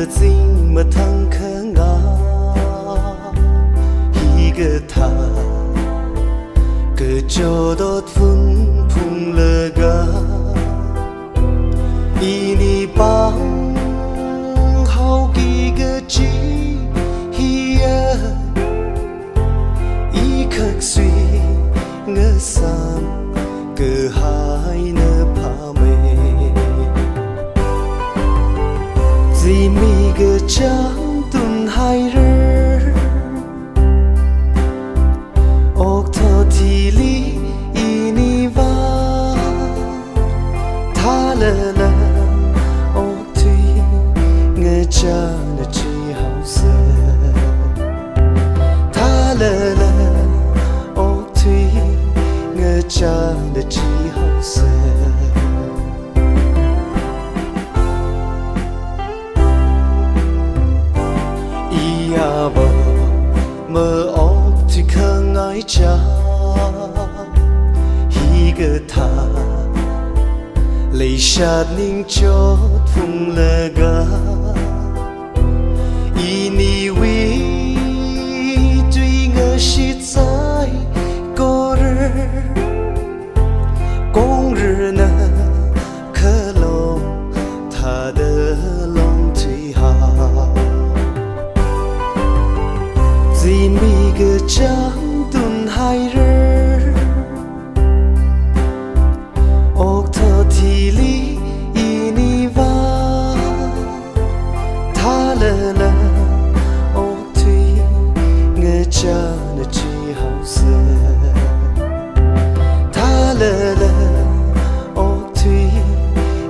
cơ dinh mà thăng khơ ngã hi cơ thà cơ cho đốt vun phung lơ ga ini bang hau ki cơ chi hi i khắc suy ngơ sam cơ hai nơ pa mê gì mi cơ trắng tuần hai rơ ốc thọ thì li ini va tha lơ lơ ốc thủy ngơ cha nơ chi hậu sơ tha lơ lơ ốc thủy ngơ cha nơ chi hậu sơ mơ ốc thì khơ ngái cha hi cơ thà lấy sát ninh chốt phung lơ ga ini vi tuy ngơ shit sai cô rơ nơ khơ lòng thà đơ lòng thủy hà gì mi cơ trắng tuần hai rơ ốc thọ thì li ini va tha lơ lơ ốc thủy ngơ cha nơ chi hậu sơ tha lơ lơ ốc thủy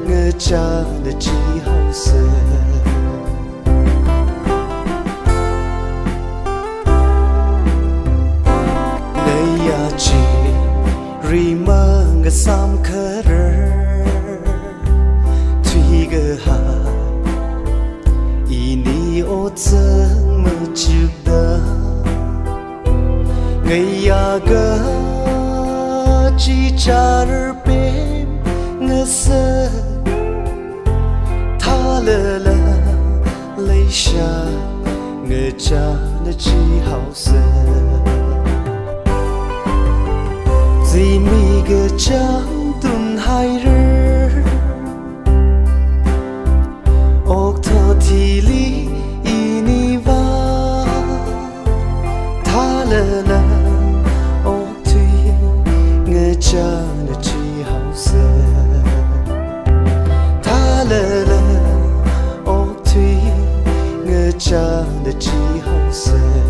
ngơ cha nơ chi hậu sơ ri mơ ngơ sam khơ rơ thủy gơ hà ini ô chơ mơ chụp đơ ngày ya gơ chi cha rơ bếm ngơ sơ tha lơ lơ lấy xa ngơ cha nơ chi hậu sơ gì mi cơ trắng tuần hai rơ ốc thọ thì li ini va tha lơ lơ ốc thủy ngơ cha nơ chi hậu sơ tha lơ lơ ốc thủy ngơ cha nơ chi hậu sơ